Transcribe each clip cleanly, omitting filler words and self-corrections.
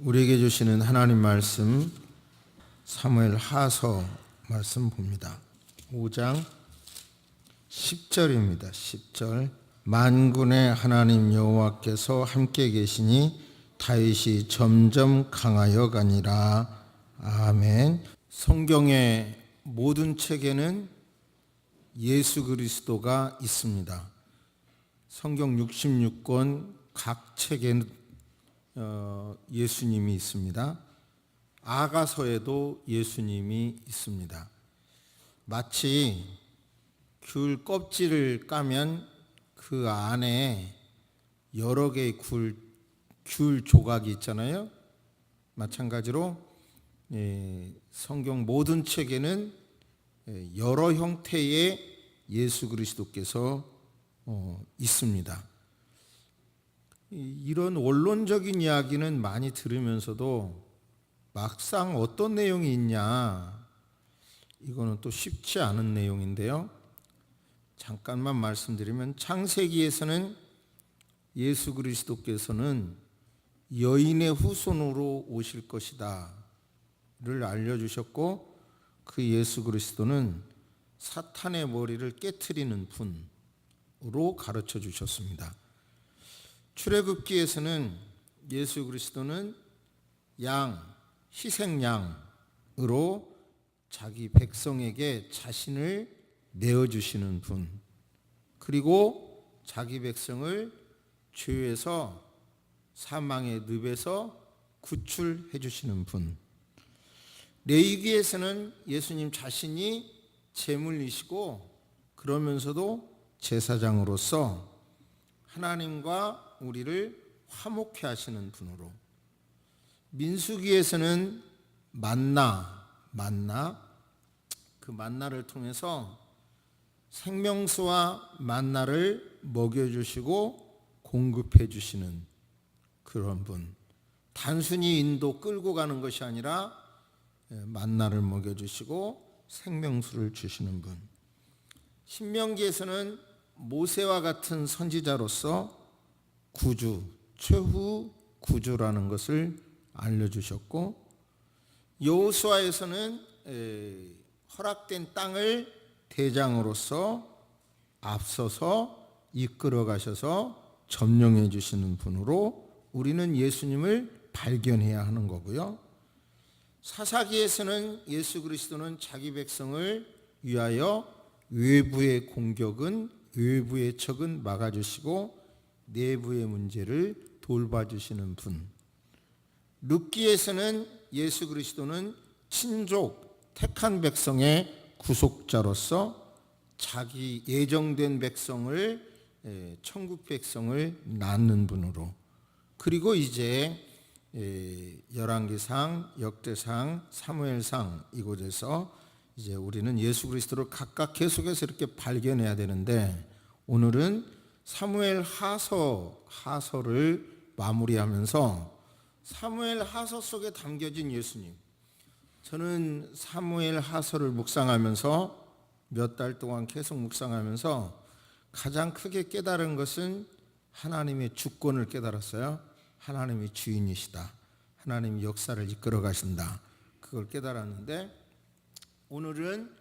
우리에게 주시는 하나님 말씀 사무엘 하서 말씀 봅니다. 5장 10절입니다. 10절. 만군의 하나님 여호와께서 함께 계시니 다윗이 점점 강하여 가니라. 아멘. 성경의 모든 책에는 예수 그리스도가 있습니다. 성경 66권 각 책에는 예수님이 있습니다. 아가서에도 예수님이 있습니다. 마치 귤 껍질을 까면 그 안에 여러 개의 귤 조각이 있잖아요. 마찬가지로 성경 모든 책에는 여러 형태의 예수 그리스도께서 있습니다. 이런 원론적인 이야기는 많이 들으면서도 막상 어떤 내용이 있냐, 이거는 또 쉽지 않은 내용인데요. 잠깐만 말씀드리면, 창세기에서는 예수 그리스도께서는 여인의 후손으로 오실 것이다 를 알려주셨고, 그 예수 그리스도는 사탄의 머리를 깨트리는 분으로 가르쳐 주셨습니다. 출애굽기에서는 예수 그리스도는 희생양으로 자기 백성에게 자신을 내어주시는 분, 그리고 자기 백성을 죄에서 사망의 늪에서 구출해 주시는 분. 레위기에서는 예수님 자신이 제물이시고 그러면서도 제사장으로서 하나님과 우리를 화목케 하시는 분으로, 민수기에서는 그 만나를 통해서 생명수와 만나를 먹여주시고 공급해 주시는 그런 분, 단순히 인도 끌고 가는 것이 아니라 만나를 먹여주시고 생명수를 주시는 분. 신명기에서는 모세와 같은 선지자로서 최후 구주라는 것을 알려주셨고, 여호수아에서는 허락된 땅을 대장으로서 앞서서 이끌어 가셔서 점령해 주시는 분으로 우리는 예수님을 발견해야 하는 거고요. 사사기에서는 예수 그리스도는 자기 백성을 위하여 외부의 공격은, 외부의 적은 막아주시고 내부의 문제를 돌봐주시는 분. 룻기에서는 예수 그리스도는 친족, 택한 백성의 구속자로서 자기 예정된 백성을, 천국 백성을 낳는 분으로, 그리고 이제 열왕기상, 역대상, 사무엘상 이곳에서 이제 우리는 예수 그리스도를 각각 계속해서 이렇게 발견해야 되는데, 오늘은 사무엘 하서를 마무리하면서 사무엘 하서 속에 담겨진 예수님, 저는 사무엘 하서를 묵상하면서 몇 달 동안 계속 묵상하면서 가장 크게 깨달은 것은 하나님의 주권을 깨달았어요. 하나님이 주인이시다, 하나님이 역사를 이끌어 가신다, 그걸 깨달았는데, 오늘은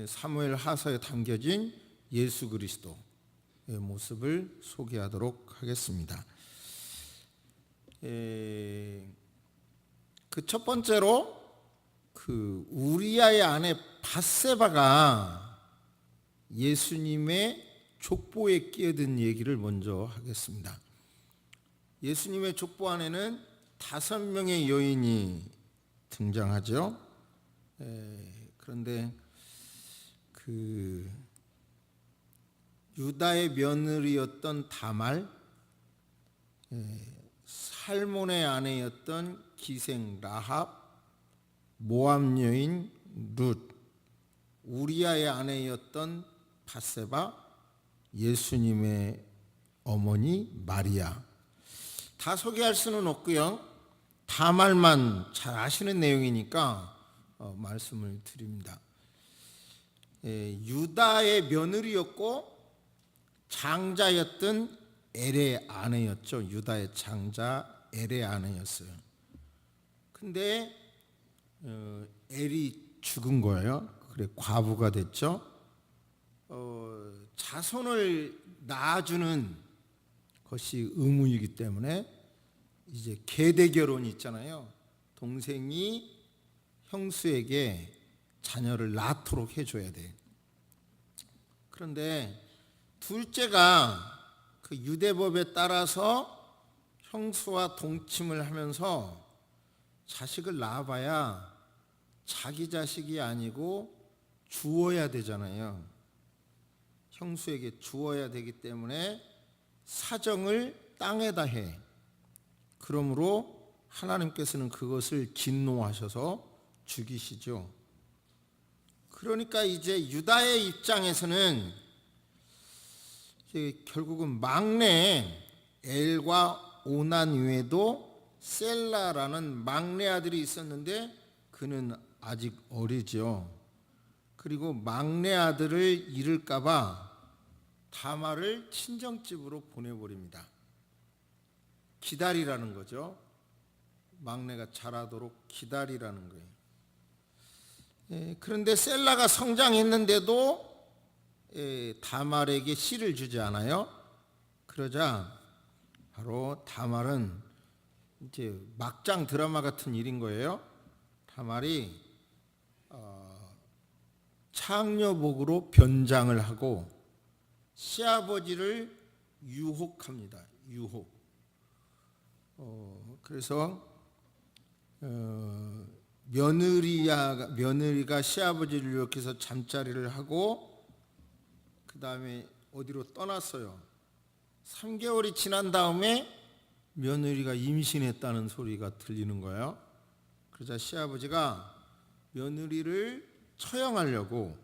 사무엘 하서에 담겨진 예수 그리스도의 모습을 소개하도록 하겠습니다. 그 첫 번째로 그 우리아의 아내 밧세바가 예수님의 족보에 끼어든 얘기를 먼저 하겠습니다. 예수님의 족보 안에는 5명의 여인이 등장하죠. 그런데 그 유다의 며느리였던 다말, 살몬의 아내였던 기생 라합, 모압 여인 룻, 우리아의 아내였던 밧세바, 예수님의 어머니 마리아, 다 소개할 수는 없고요. 다말만 잘 아시는 내용이니까 말씀을 드립니다. 유다의 며느리였고 장자였던 엘의 아내였죠. 유다의 장자 엘의 아내였어요. 근데 엘이 죽은 거예요. 그래 과부가 됐죠. 자손을 낳아주는 것이 의무이기 때문에 이제 계대 결혼이 있잖아요. 동생이 형수에게 자녀를 낳도록 해줘야 돼. 그런데 둘째가 그 유대법에 따라서 형수와 동침을 하면서 자식을 낳아봐야 자기 자식이 아니고 주어야 되잖아요. 형수에게 주어야 되기 때문에 사정을 땅에다 해. 그러므로 하나님께서는 그것을 진노하셔서 죽이시죠. 그러니까 이제 유다의 입장에서는 결국은 막내 엘과 오난 외에도 셀라라는 막내 아들이 있었는데 그는 아직 어리죠. 그리고 막내 아들을 잃을까 봐 다말을 친정집으로 보내버립니다. 기다리라는 거죠. 막내가 자라도록 기다리라는 거예요. 그런데 셀라가 성장했는데도 다말에게 씨를 주지 않아요. 그러자 바로 다말은 이제 막장 드라마 같은 일인 거예요. 다말이 창녀복으로 변장을 하고 시아버지를 유혹합니다. 유혹. 그래서 며느리가 시아버지를 유혹해서 잠자리를 하고 그 다음에 어디로 떠났어요. 3개월이 지난 다음에 며느리가 임신했다는 소리가 들리는 거예요. 그러자 시아버지가 며느리를 처형하려고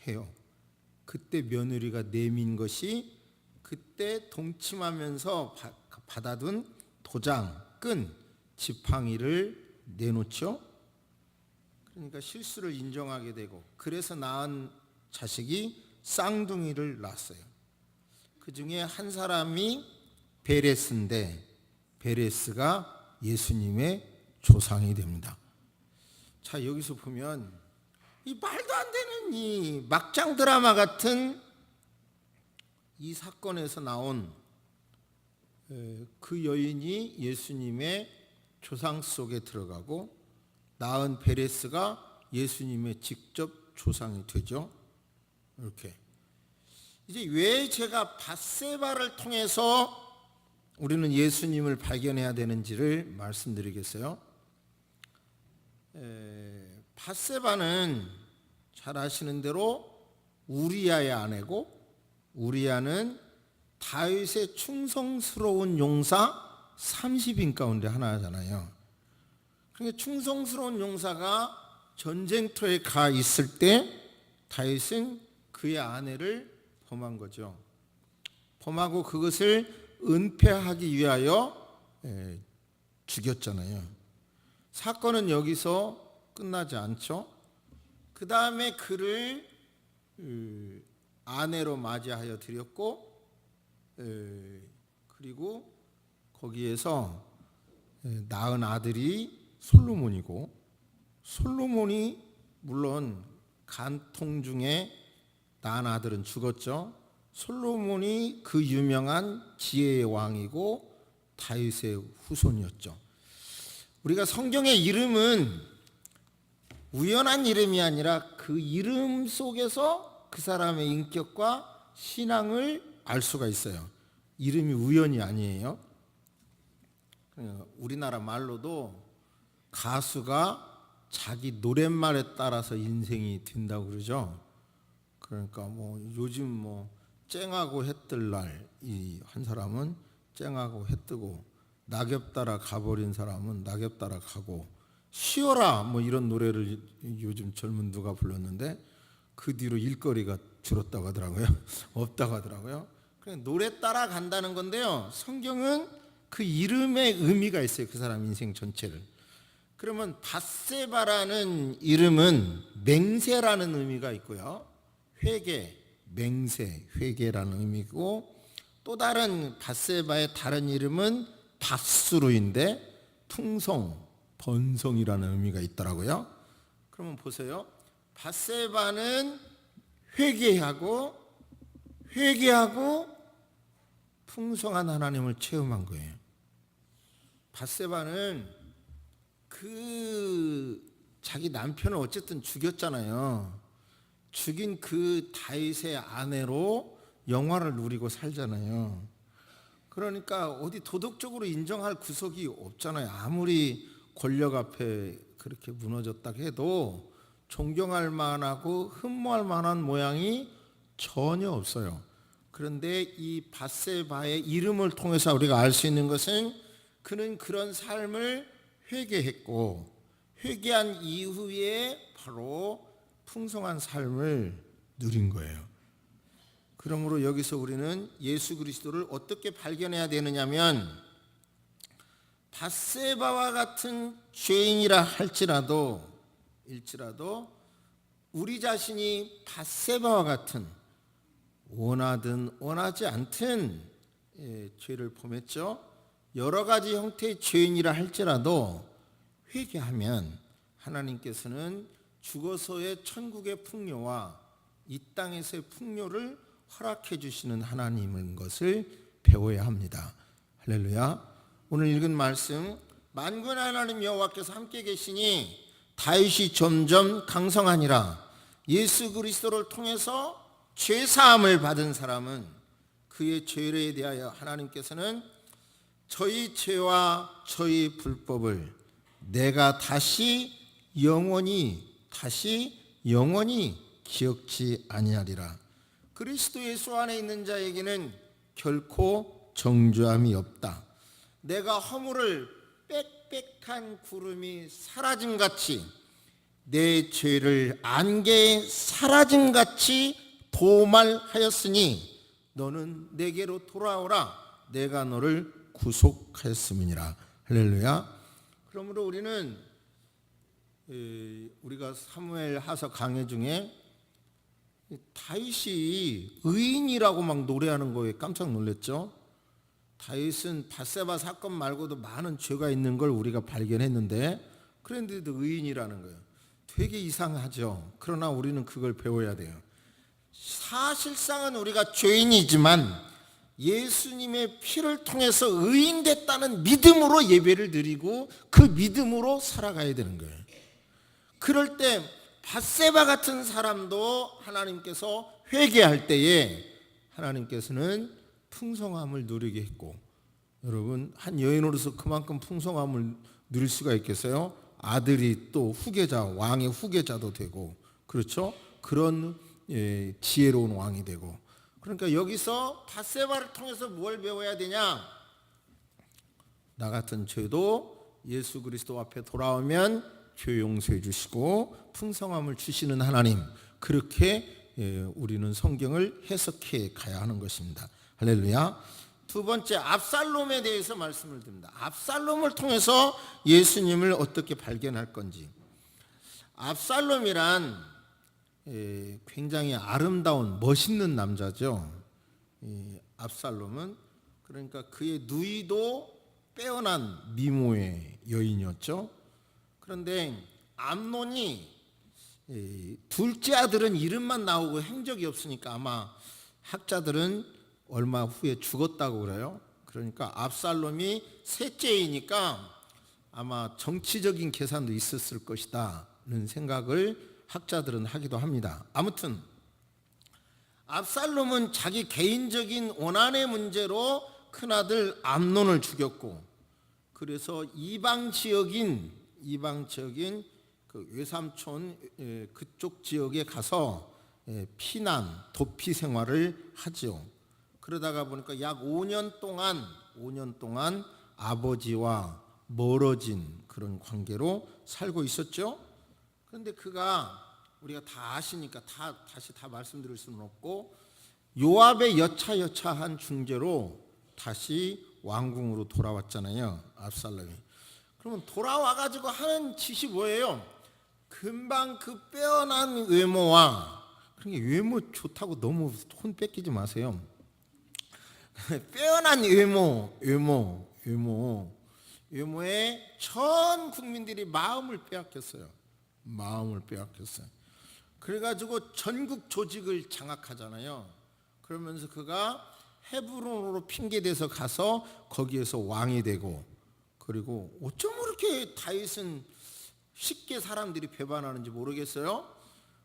해요. 그때 며느리가 내민 것이 그때 동침하면서 받아둔 도장, 끈, 지팡이를 내놓죠. 그러니까 실수를 인정하게 되고 그래서 낳은 자식이 쌍둥이를 낳았어요. 그 중에 한 사람이 베레스인데 베레스가 예수님의 조상이 됩니다. 자, 여기서 보면 이 말도 안 되는 이 막장 드라마 같은 이 사건에서 나온 그 여인이 예수님의 조상 속에 들어가고 낳은 베레스가 예수님의 직접 조상이 되죠. 이렇게 이제 왜 제가 밧세바를 통해서 우리는 예수님을 발견해야 되는지를 말씀드리겠어요. 밧세바는 잘 아시는 대로 우리아의 아내고 우리아는 다윗의 충성스러운 용사 30인 가운데 하나잖아요. 그러니까 충성스러운 용사가 전쟁터에 가 있을 때 다윗은 그의 아내를 범한 거죠. 범하고 그것을 은폐하기 위하여 죽였잖아요. 사건은 여기서 끝나지 않죠. 그 다음에 그를 아내로 맞이하여 드렸고 그리고 거기에서 낳은 아들이 솔로몬이고 솔로몬이 물론 간통 중에 낳은 아들은 죽었죠. 솔로몬이 그 유명한 지혜의 왕이고 다윗의 후손이었죠. 우리가 성경의 이름은 우연한 이름이 아니라 그 이름 속에서 그 사람의 인격과 신앙을 알 수가 있어요. 이름이 우연이 아니에요. 우리나라 말로도 가수가 자기 노랫말에 따라서 인생이 된다고 그러죠. 그러니까 뭐 요즘 뭐 쨍하고 해 뜰 날 이 한 사람은 쨍하고 해 뜨고 낙엽 따라 가버린 사람은 낙엽 따라 가고 쉬어라 뭐 이런 노래를 요즘 젊은 누가 불렀는데 그 뒤로 일거리가 줄었다고 하더라고요. 없다고 하더라고요. 그냥 노래 따라 간다는 건데요. 성경은 그 이름의 의미가 있어요. 그 사람 인생 전체를. 그러면 밧세바라는 이름은 맹세라는 의미가 있고요. 회개, 맹세, 회개라는 의미고 또 다른 밧세바의 다른 이름은 밧수르인데 풍성, 번성이라는 의미가 있더라고요. 그러면 보세요. 밧세바는 회개하고 풍성한 하나님을 체험한 거예요. 밧세바는 자기 남편을 어쨌든 죽였잖아요. 죽인 그 다윗의 아내로 영화를 누리고 살잖아요. 그러니까 어디 도덕적으로 인정할 구석이 없잖아요. 아무리 권력 앞에 그렇게 무너졌다 해도 존경할 만하고 흠모할 만한 모양이 전혀 없어요. 그런데 이 밧세바의 이름을 통해서 우리가 알 수 있는 것은 그는 그런 삶을 회개했고 회개한 이후에 바로 풍성한 삶을 누린 거예요. 그러므로 여기서 우리는 예수 그리스도를 어떻게 발견해야 되느냐면 밧세바와 같은 죄인이라 할지라도 우리 자신이 밧세바와 같은 원하든 원하지 않든 죄를 범했죠. 여러 가지 형태의 죄인이라 할지라도 회개하면 하나님께서는 죽어서의 천국의 풍요와 이 땅에서의 풍요를 허락해 주시는 하나님인 것을 배워야 합니다. 할렐루야. 오늘 읽은 말씀, 만군의 하나님 여호와께서 함께 계시니 다윗이 점점 강성하니라. 예수 그리스도를 통해서 죄 사함을 받은 사람은 그의 죄에 대하여 하나님께서는 저희 죄와 저희 불법을 내가 다시 영원히 기억지 아니하리라. 그리스도 예수 안에 있는 자에게는 결코 정죄함이 없다. 내가 허물을 빽빽한 구름이 사라짐같이 내 죄를 안개에 사라짐같이 도말하였으니 너는 내게로 돌아오라. 내가 너를 구속하였음이니라. 할렐루야. 그러므로 우리는 우리가 사무엘 하서 강해 중에 다윗이 의인이라고 막 노래하는 거에 깜짝 놀랐죠. 다윗은 밧세바 사건 말고도 많은 죄가 있는 걸 우리가 발견했는데 그런데도 의인이라는 거예요. 되게 이상하죠. 그러나 우리는 그걸 배워야 돼요. 사실상은 우리가 죄인이지만 예수님의 피를 통해서 의인됐다는 믿음으로 예배를 드리고 그 믿음으로 살아가야 되는 거예요. 그럴 때 밧세바 같은 사람도 하나님께서 회개할 때에 하나님께서는 풍성함을 누리게 했고, 여러분 한 여인으로서 그만큼 풍성함을 누릴 수가 있겠어요? 아들이 또 후계자, 왕의 후계자도 되고, 그렇죠? 그런 지혜로운 왕이 되고. 그러니까 여기서 밧세바를 통해서 뭘 배워야 되냐? 나 같은 죄도 예수 그리스도 앞에 돌아오면 죄 용서해 주시고 풍성함을 주시는 하나님, 그렇게 우리는 성경을 해석해 가야 하는 것입니다. 할렐루야. 두 번째, 압살롬에 대해서 말씀을 드립니다. 압살롬을 통해서 예수님을 어떻게 발견할 건지. 압살롬이란 굉장히 아름다운 멋있는 남자죠. 압살롬은 그러니까 그의 누이도 빼어난 미모의 여인이었죠. 그런데 암논이 둘째 아들은 이름만 나오고 행적이 없으니까 아마 학자들은 얼마 후에 죽었다고 그래요. 그러니까 압살롬이 셋째이니까 아마 정치적인 계산도 있었을 것이다는 생각을 학자들은 하기도 합니다. 아무튼 압살롬은 자기 개인적인 원한의 문제로 큰아들 암논을 죽였고, 그래서 이방 지역인 그 외삼촌 그쪽 지역에 가서 피난, 도피 생활을 하죠. 그러다가 보니까 약 5년 동안 아버지와 멀어진 그런 관계로 살고 있었죠. 그런데 그가 우리가 다 아시니까 다시 말씀드릴 수는 없고, 요압의 여차한 중재로 다시 왕궁으로 돌아왔잖아요, 압살롬이. 그러면 돌아와가지고 하는 짓이 뭐예요? 금방 그 빼어난 외모와, 그러니까 외모 좋다고 너무 혼 뺏기지 마세요. 빼어난 외모 외모에 전 국민들이 마음을 빼앗겼어요. 마음을 빼앗겼어요. 그래가지고 전국 조직을 장악하잖아요. 그러면서 그가 헤브론으로 핑계대서 가서 거기에서 왕이 되고, 그리고 어쩜 그렇게 다윗은 쉽게 사람들이 배반하는지 모르겠어요.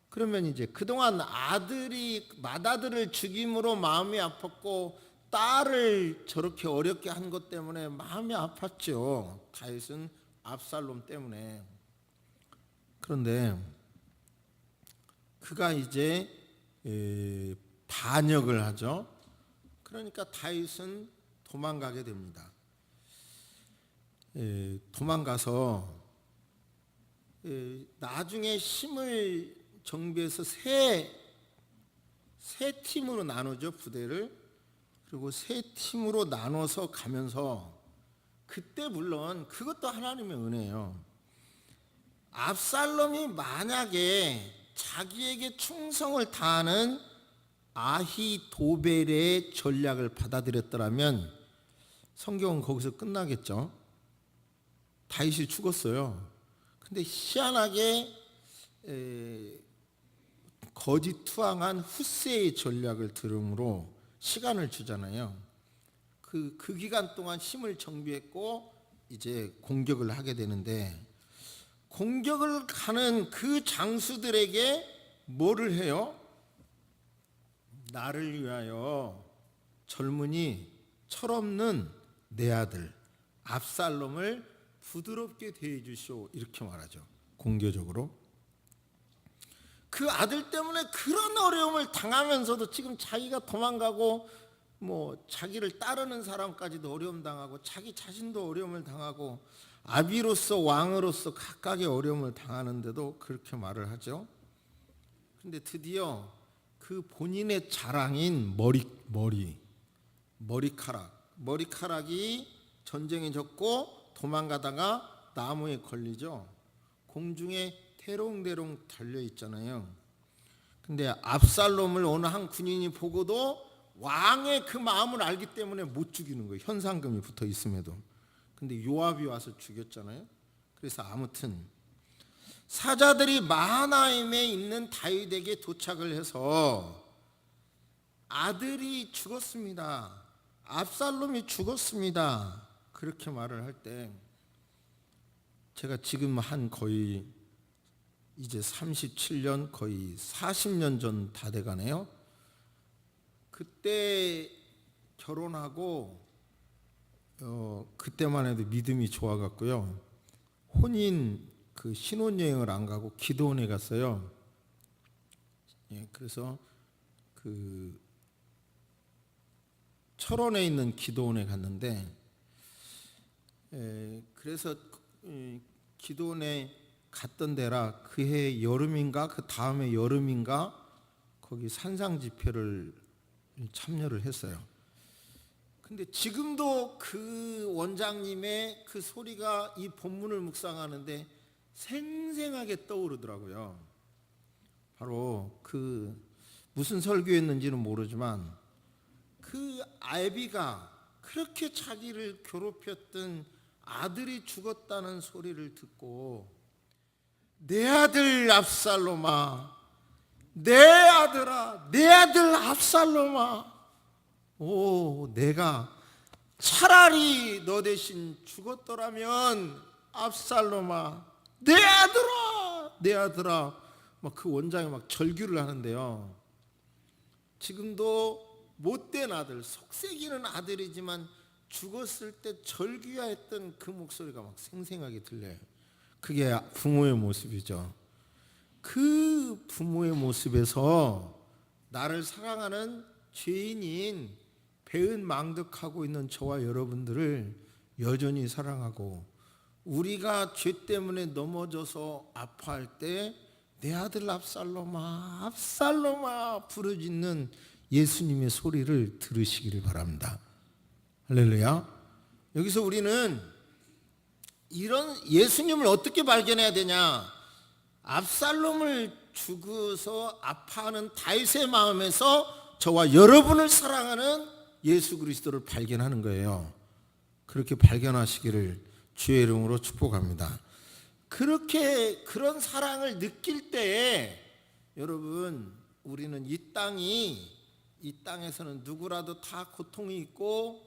그러면 이제 그동안 아들이 맏아들을 죽임으로 마음이 아팠고 딸을 저렇게 어렵게 한 것 때문에 마음이 아팠죠. 다윗은 압살롬 때문에. 그런데 그가 이제 반역을 하죠. 그러니까 다윗은 도망가게 됩니다. 도망가서 나중에 힘을 정비해서 세 팀으로 나누죠, 부대를. 그리고 세 팀으로 나눠서 가면서, 그때 물론 그것도 하나님의 은혜예요. 압살롬이 만약에 자기에게 충성을 다하는 아히도벨의 전략을 받아들였더라면 성경은 거기서 끝나겠죠. 다윗이 죽었어요. 근데 희한하게 거짓 투항한 후세의 전략을 들음으로 시간을 주잖아요. 그 기간 동안 힘을 정비했고 이제 공격을 하게 되는데, 공격을 가는 그 장수들에게 뭐를 해요? 나를 위하여 젊은이 철없는 내 아들 압살롬을 부드럽게 대해 주시오, 이렇게 말하죠. 공개적으로. 그 아들 때문에 그런 어려움을 당하면서도 지금 자기가 도망가고 뭐 자기를 따르는 사람까지도 어려움 당하고 자기 자신도 어려움을 당하고 아비로서 왕으로서 각각의 어려움을 당하는데도 그렇게 말을 하죠. 근데 드디어 그 본인의 자랑인 머리카락이 전쟁에 졌고 도망가다가 나무에 걸리죠. 공중에 대롱대롱 달려 있잖아요. 근데 압살롬을 어느 한 군인이 보고도 왕의 그 마음을 알기 때문에 못 죽이는 거예요. 현상금이 붙어 있음에도. 근데 요압이 와서 죽였잖아요. 그래서 아무튼 사자들이 마하나임에 있는 다윗에게 도착을 해서 아들이 죽었습니다, 압살롬이 죽었습니다, 그렇게 말을 할 때, 제가 지금 한 거의 이제 37년, 거의 40년 전 다 돼가네요. 그때 결혼하고 그때만 해도 믿음이 좋아갔고요. 혼인 그 신혼여행을 안 가고 기도원에 갔어요. 그래서 그 철원에 있는 기도원에 갔는데, 그래서 기도원에 갔던 데라 그해 여름인가 그 다음에 여름인가 거기 산상 집회를 참여를 했어요. 근데 지금도 그 원장님의 그 소리가 이 본문을 묵상하는데 생생하게 떠오르더라고요. 바로 그 무슨 설교였는지는 모르지만 그 아비가 그렇게 자기를 괴롭혔던 아들이 죽었다는 소리를 듣고, 내 아들 압살롬아, 내 아들아, 내 아들 압살롬아, 오, 내가 차라리 너 대신 죽었더라면 압살롬아, 내 아들아, 내 아들아, 막 그 원장이 막 절규를 하는데요. 지금도 못된 아들, 속색이는 아들이지만 죽었을 때 절규했던 그 목소리가 막 생생하게 들려요. 그게 부모의 모습이죠. 그 부모의 모습에서 나를 사랑하는 죄인인 배은망덕하고 있는 저와 여러분들을 여전히 사랑하고, 우리가 죄 때문에 넘어져서 아파할 때 내 아들 압살롬아, 압살롬아 부르짖는 예수님의 소리를 들으시기를 바랍니다. 할렐루야. 여기서 우리는 이런 예수님을 어떻게 발견해야 되냐? 압살롬을 죽어서 아파하는 다윗의 마음에서 저와 여러분을 사랑하는 예수 그리스도를 발견하는 거예요. 그렇게 발견하시기를 주의 이름으로 축복합니다. 그렇게 그런 사랑을 느낄 때에 여러분 우리는 이 땅에서는 누구라도 다 고통이 있고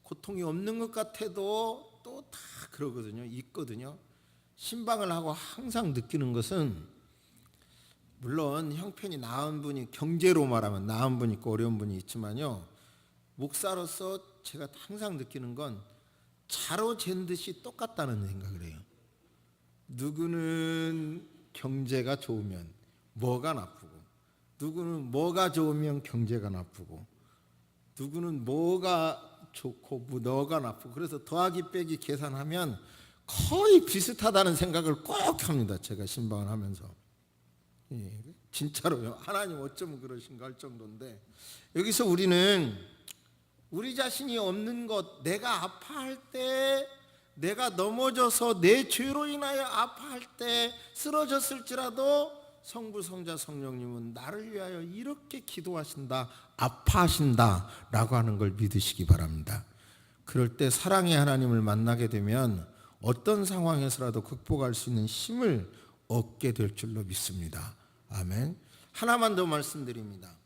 고통이 없는 것 같아도 또 다 그러거든요. 있거든요. 신방을 하고 항상 느끼는 것은 물론 형편이 나은 분이 경제로 말하면 나은 분이 있고 어려운 분이 있지만요. 목사로서 제가 항상 느끼는 건 자로 잰 듯이 똑같다는 생각을 해요. 누구는 경제가 좋으면 뭐가 나쁘고 누구는 뭐가 좋으면 경제가 나쁘고 누구는 뭐가 좋고 뭐가 나쁘고 그래서 더하기 빼기 계산하면 거의 비슷하다는 생각을 꼭 합니다. 제가 신방을 하면서. 예, 진짜로요. 하나님 어쩌면 그러신가 할 정도인데 여기서 우리는 우리 자신이 없는 것, 내가 아파할 때, 내가 넘어져서 내 죄로 인하여 아파할 때 쓰러졌을지라도 성부, 성자, 성령님은 나를 위하여 이렇게 기도하신다, 아파하신다 라고 하는 걸 믿으시기 바랍니다. 그럴 때 사랑의 하나님을 만나게 되면 어떤 상황에서라도 극복할 수 있는 힘을 얻게 될 줄로 믿습니다. 아멘. 하나만 더 말씀드립니다.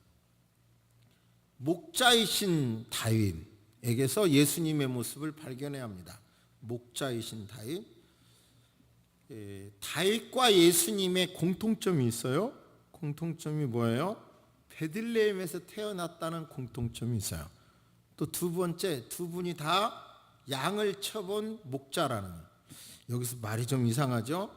목자이신 다윗에게서 예수님의 모습을 발견해야 합니다. 목자이신 다윗. 다윗과 예수님의 공통점이 있어요. 공통점이 뭐예요? 베들레헴에서 태어났다는 공통점이 있어요. 또 두 번째, 두 분이 다 양을 쳐본 목자라는. 여기서 말이 좀 이상하죠?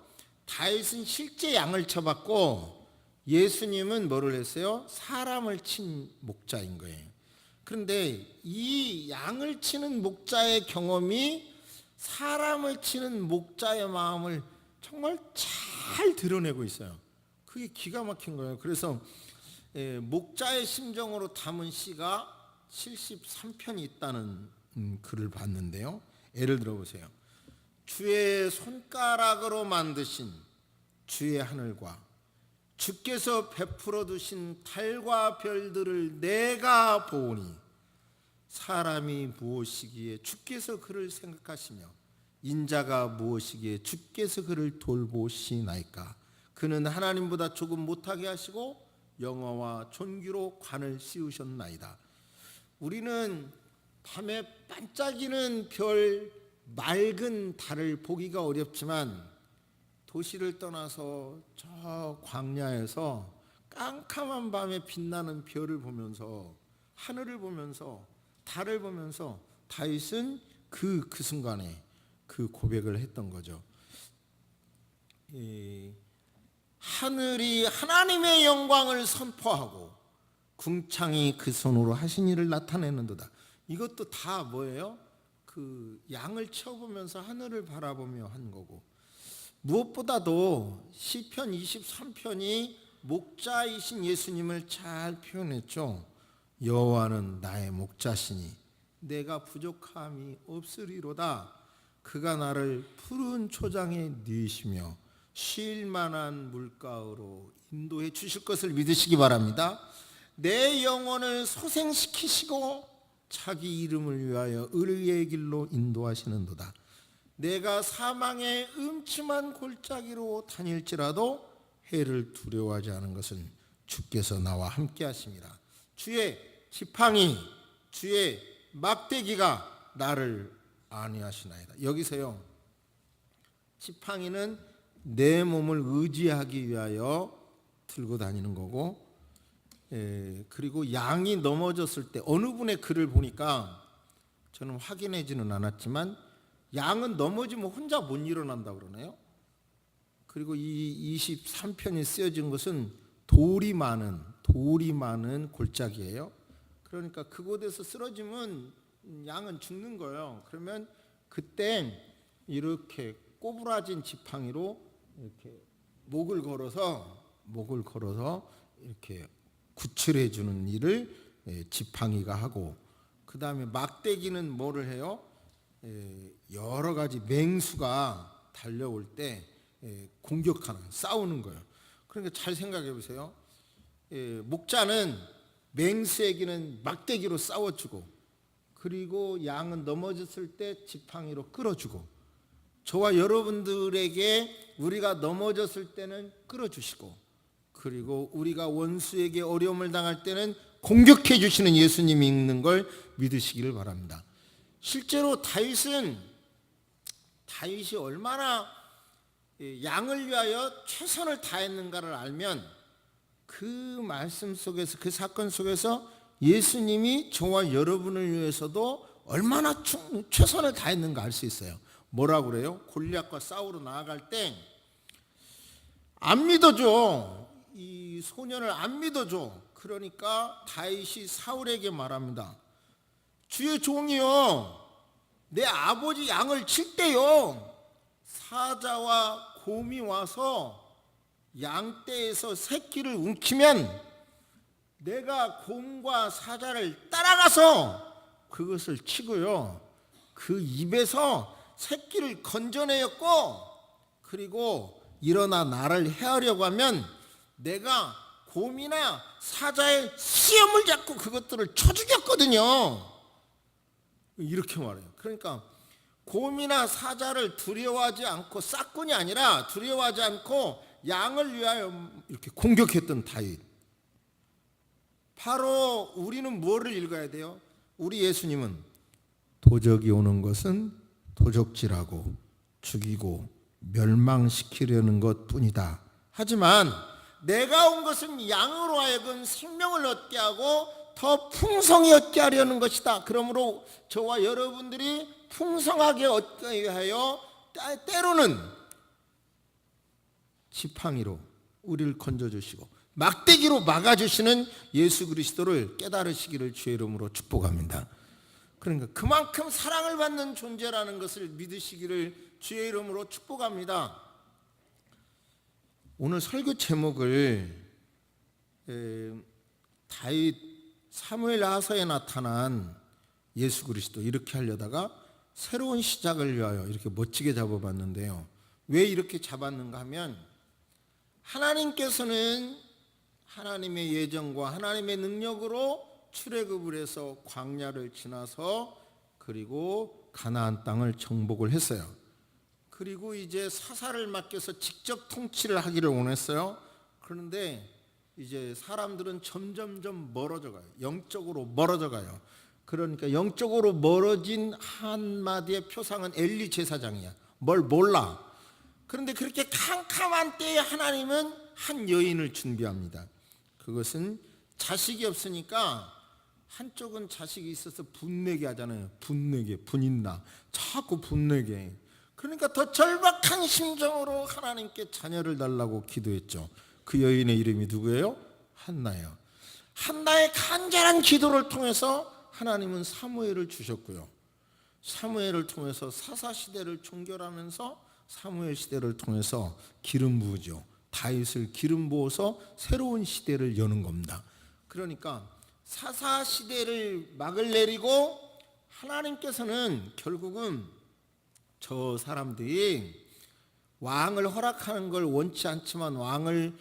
다윗은 실제 양을 쳐봤고 예수님은 뭐를 했어요? 사람을 친 목자인 거예요. 그런데 이 양을 치는 목자의 경험이 사람을 치는 목자의 마음을 정말 잘 드러내고 있어요. 그게 기가 막힌 거예요. 그래서 목자의 심정으로 담은 시가 73편이 있다는 글을 봤는데요. 예를 들어보세요. 주의 손가락으로 만드신 주의 하늘과 주께서 베풀어 두신 달과 별들을 내가 보오니 사람이 무엇이기에 주께서 그를 생각하시며 인자가 무엇이기에 주께서 그를 돌보시나이까. 그는 하나님보다 조금 못하게 하시고 영화와 존귀로 관을 씌우셨나이다. 우리는 밤에 반짝이는 별, 맑은 달을 보기가 어렵지만 도시를 떠나서 저 광야에서 깜깜한 밤에 빛나는 별을 보면서 하늘을 보면서 달을 보면서 다윗은 그 순간에 그 고백을 했던 거죠. 하늘이 하나님의 영광을 선포하고 궁창이 그 손으로 하신 일을 나타내는도다. 이것도 다 뭐예요? 그 양을 쳐보면서 하늘을 바라보며 한 거고, 무엇보다도 시편 23편이 목자이신 예수님을 잘 표현했죠. 여호와는 나의 목자시니 내가 부족함이 없으리로다. 그가 나를 푸른 초장에 누이시며 쉴 만한 물가로 인도해 주실 것을 믿으시기 바랍니다. 내 영혼을 소생시키시고 자기 이름을 위하여 의의 길로 인도하시는도다. 내가 사망의 음침한 골짜기로 다닐지라도 해를 두려워하지 않은 것은 주께서 나와 함께 하심이라. 주의 지팡이, 주의 막대기가 나를 안위하시나이다. 여기서요, 지팡이는 내 몸을 의지하기 위하여 들고 다니는 거고, 그리고 양이 넘어졌을 때 어느 분의 글을 보니까 저는 확인하지는 않았지만 양은 넘어지면 혼자 못 일어난다 그러네요. 그리고 이 23편이 쓰여진 것은 돌이 많은 골짜기예요. 그러니까 그곳에서 쓰러지면 양은 죽는 거예요. 그러면 그때 이렇게 꼬부라진 지팡이로 이렇게 목을 걸어서 이렇게 구출해 주는 일을 지팡이가 하고, 그 다음에 막대기는 뭐를 해요? 여러 가지 맹수가 달려올 때 공격하는, 싸우는 거예요. 그러니까 잘 생각해 보세요. 목자는 맹수에게는 막대기로 싸워주고, 그리고 양은 넘어졌을 때 지팡이로 끌어주고, 저와 여러분들에게 우리가 넘어졌을 때는 끌어주시고, 그리고 우리가 원수에게 어려움을 당할 때는 공격해 주시는 예수님이 있는 걸 믿으시기를 바랍니다. 실제로 다윗이 얼마나 양을 위하여 최선을 다했는가를 알면 그 말씀 속에서, 그 사건 속에서 예수님이 저와 여러분을 위해서도 얼마나 최선을 다했는가 알 수 있어요. 뭐라고 그래요? 골리앗과 싸우러 나아갈 때 안 믿어줘. 이 소년을 안 믿어줘. 그러니까 다윗이 사울에게 말합니다. 주의 종이요, 내 아버지 양을 칠 때요, 사자와 곰이 와서 양떼에서 새끼를 움키면 내가 곰과 사자를 따라가서 그것을 치고요, 그 입에서 새끼를 건져내었고, 그리고 일어나 나를 해하려고 하면 내가 곰이나 사자의 수염을 잡고 그것들을 쳐 죽였거든요. 이렇게 말해요. 그러니까 곰이나 사자를 두려워하지 않고, 싹군이 아니라 두려워하지 않고 양을 위하여 이렇게 공격했던 다윗. 바로 우리는 뭐를 읽어야 돼요? 우리 예수님은 도적이 오는 것은 도적질하고 죽이고 멸망시키려는 것뿐이다. 하지만 내가 온 것은 양으로 하여금 생명을 얻게 하고 더 풍성히 얻게 하려는 것이다. 그러므로 저와 여러분들이 풍성하게 얻게 위하여 때로는 지팡이로 우리를 건져주시고 막대기로 막아주시는 예수 그리스도를 깨달으시기를 주의 이름으로 축복합니다. 그러니까 그만큼 사랑을 받는 존재라는 것을 믿으시기를 주의 이름으로 축복합니다. 오늘 설교 제목을 다윗 사무엘 하서에 나타난 예수 그리스도 이렇게 하려다가 새로운 시작을 위하여 이렇게 멋지게 잡아봤는데요. 왜 이렇게 잡았는가 하면, 하나님께서는 하나님의 예정과 하나님의 능력으로 출애굽을 해서 광야를 지나서 그리고 가나안 땅을 정복을 했어요. 그리고 이제 사사를 맡겨서 직접 통치를 하기를 원했어요. 그런데 이제 사람들은 점점점 멀어져 가요. 영적으로 멀어져 가요. 그러니까 영적으로 멀어진 한마디의 표상은 엘리 제사장이야. 뭘 몰라. 그런데 그렇게 캄캄한 때에 하나님은 한 여인을 준비합니다. 그것은 자식이 없으니까, 한쪽은 자식이 있어서 분내게 하잖아요. 분내게, 분인나 자꾸 분내게. 그러니까 더 절박한 심정으로 하나님께 자녀를 달라고 기도했죠. 그 여인의 이름이 누구예요? 한나예요. 한나의 간절한 기도를 통해서 하나님은 사무엘을 주셨고요, 사무엘을 통해서 사사시대를 종결하면서 사무엘 시대를 통해서 기름 부으죠. 다윗을 기름 부어서 새로운 시대를 여는 겁니다. 그러니까 사사시대를 막을 내리고 하나님께서는 결국은 저 사람들이 왕을 허락하는 걸 원치 않지만 왕을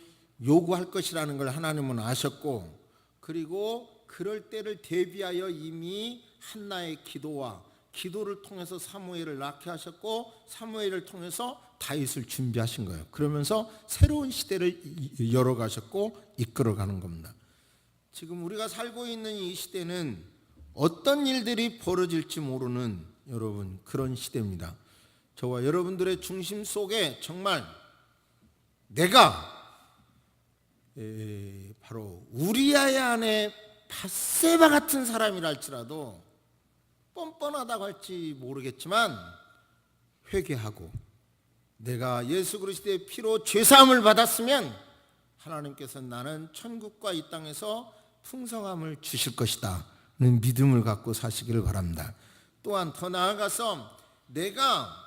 요구할 것이라는 걸 하나님은 아셨고, 그리고 그럴 때를 대비하여 이미 한나의 기도를 통해서 사무엘을 낳게 하셨고, 사무엘을 통해서 다윗을 준비하신 거예요. 그러면서 새로운 시대를 열어가셨고 이끌어가는 겁니다. 지금 우리가 살고 있는 이 시대는 어떤 일들이 벌어질지 모르는 여러분, 그런 시대입니다. 저와 여러분들의 중심 속에 정말 내가 바로 우리아의 아내 밧세바 같은 사람이라 할지라도, 뻔뻔하다고 할지 모르겠지만 회개하고 내가 예수 그리스도의 피로 죄사함을 받았으면 하나님께서 나는 천국과 이 땅에서 풍성함을 주실 것이다 는 믿음을 갖고 사시기를 바랍니다. 또한 더 나아가서 내가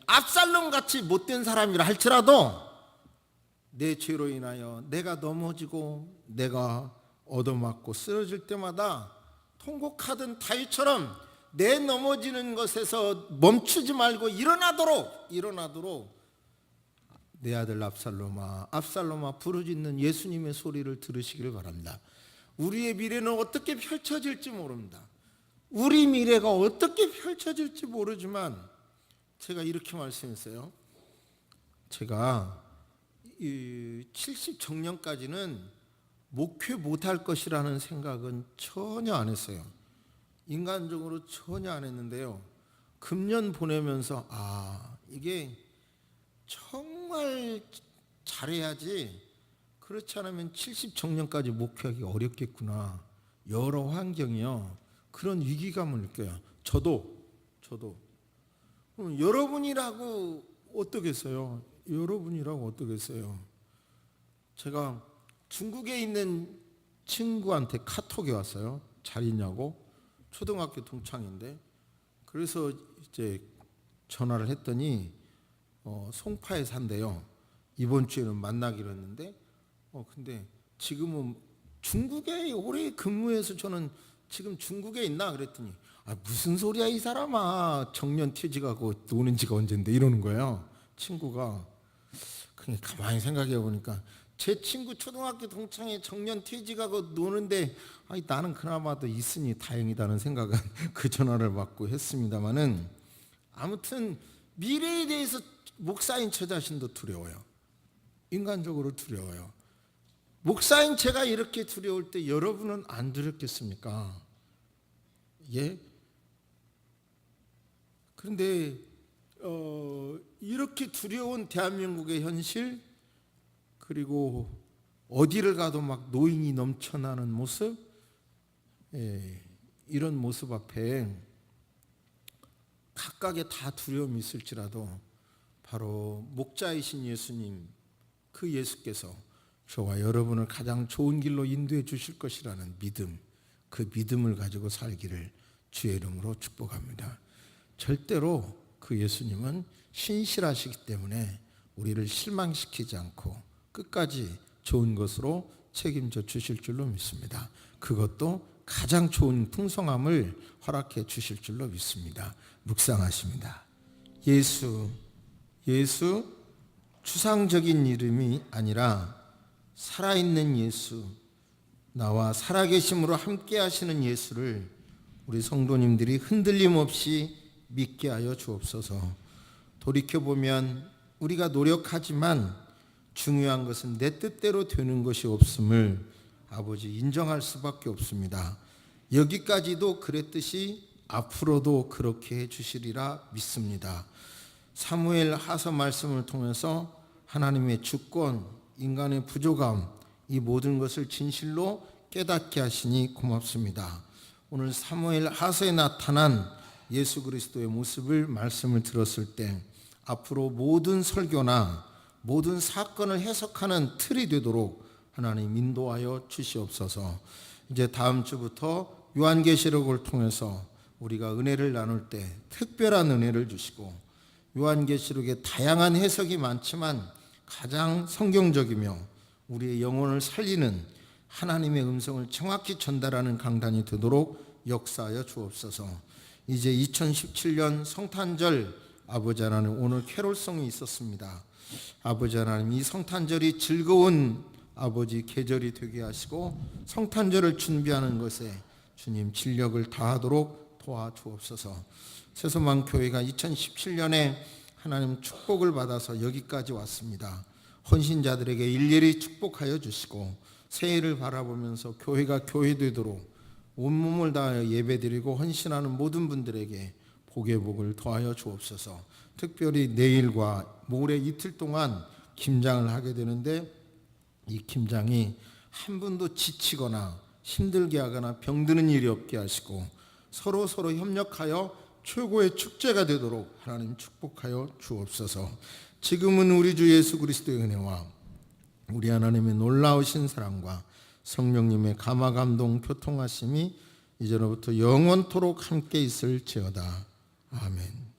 압살롬 같이 못된 사람이라 할지라도 내 죄로 인하여 내가 넘어지고 내가 얻어맞고 쓰러질 때마다 통곡하던 다윗처럼 내 넘어지는 것에서 멈추지 말고 일어나도록 내 아들 압살롬아 부르짖는 예수님의 소리를 들으시기를 바랍니다. 우리의 미래는 어떻게 펼쳐질지 모릅니다. 우리 미래가 어떻게 펼쳐질지 모르지만 제가 이렇게 말씀했어요. 제가 70 정년까지는 목회 못할 것이라는 생각은 전혀 안 했어요. 인간적으로 전혀 안 했는데요. 금년 보내면서 이게 정말 잘해야지, 그렇지 않으면 70 정년까지 목회하기 어렵겠구나. 여러 환경이요, 그런 위기감을 느껴요. 저도 여러분이라고 어떻겠어요? 여러분이라고 어떻겠어요? 제가 중국에 있는 친구한테 카톡이 왔어요. 잘 있냐고. 초등학교 동창인데. 그래서 이제 전화를 했더니 송파에 산대요. 이번 주에는 만나기로 했는데 근데 지금은 중국에 오래 근무해서 저는 지금 중국에 있나 그랬더니 무슨 소리야 이 사람아, 정년 퇴직하고 노는 지가 언젠데 이러는 거예요. 친구가. 그냥 가만히 생각해 보니까 제 친구 초등학교 동창이 정년 퇴직하고 노는데 나는 그나마도 있으니 다행이다는 생각은 그 전화를 받고 했습니다마는, 아무튼 미래에 대해서 목사인 저 자신도 두려워요. 인간적으로 두려워요. 목사인 제가 이렇게 두려울 때 여러분은 안 두렵겠습니까? 예? 그런데 이렇게 두려운 대한민국의 현실, 그리고 어디를 가도 막 노인이 넘쳐나는 모습, 이런 모습 앞에 각각의 다 두려움이 있을지라도 바로 목자이신 예수님, 그 예수께서 저와 여러분을 가장 좋은 길로 인도해 주실 것이라는 믿음, 그 믿음을 가지고 살기를 주의 이름으로 축복합니다. 절대로 그 예수님은 신실하시기 때문에 우리를 실망시키지 않고 끝까지 좋은 것으로 책임져 주실 줄로 믿습니다. 그것도 가장 좋은 풍성함을 허락해 주실 줄로 믿습니다. 묵상하십니다. 예수, 추상적인 이름이 아니라 살아있는 예수, 나와 살아계심으로 함께 하시는 예수를 우리 성도님들이 흔들림 없이 믿게 하여 주옵소서. 돌이켜보면 우리가 노력하지만 중요한 것은 내 뜻대로 되는 것이 없음을 아버지 인정할 수밖에 없습니다. 여기까지도 그랬듯이 앞으로도 그렇게 해주시리라 믿습니다. 사무엘 하서 말씀을 통해서 하나님의 주권, 인간의 부족함, 이 모든 것을 진실로 깨닫게 하시니 고맙습니다. 오늘 사무엘 하서에 나타난 예수 그리스도의 모습을 말씀을 들었을 때 앞으로 모든 설교나 모든 사건을 해석하는 틀이 되도록 하나님 인도하여 주시옵소서. 이제 다음 주부터 요한계시록을 통해서 우리가 은혜를 나눌 때 특별한 은혜를 주시고, 요한계시록에 다양한 해석이 많지만 가장 성경적이며 우리의 영혼을 살리는 하나님의 음성을 정확히 전달하는 강단이 되도록 역사하여 주옵소서. 이제 2017년 성탄절 아버지 하나님, 오늘 캐롤송이 있었습니다. 아버지 하나님, 이 성탄절이 즐거운 아버지 계절이 되게 하시고 성탄절을 준비하는 것에 주님 진력을 다하도록 도와주옵소서. 새소망 교회가 2017년에 하나님 축복을 받아서 여기까지 왔습니다. 헌신자들에게 일일이 축복하여 주시고 새해를 바라보면서 교회가 교회되도록 온몸을 다하여 예배드리고 헌신하는 모든 분들에게 복의 복을 더하여 주옵소서. 특별히 내일과 모레 이틀 동안 김장을 하게 되는데, 이 김장이 한 분도 지치거나 힘들게 하거나 병드는 일이 없게 하시고 서로 협력하여 최고의 축제가 되도록 하나님 축복하여 주옵소서. 지금은 우리 주 예수 그리스도의 은혜와 우리 하나님의 놀라우신 사랑과 성령님의 감화감동 교통하심이 이제로부터 영원토록 함께 있을지어다. 아멘.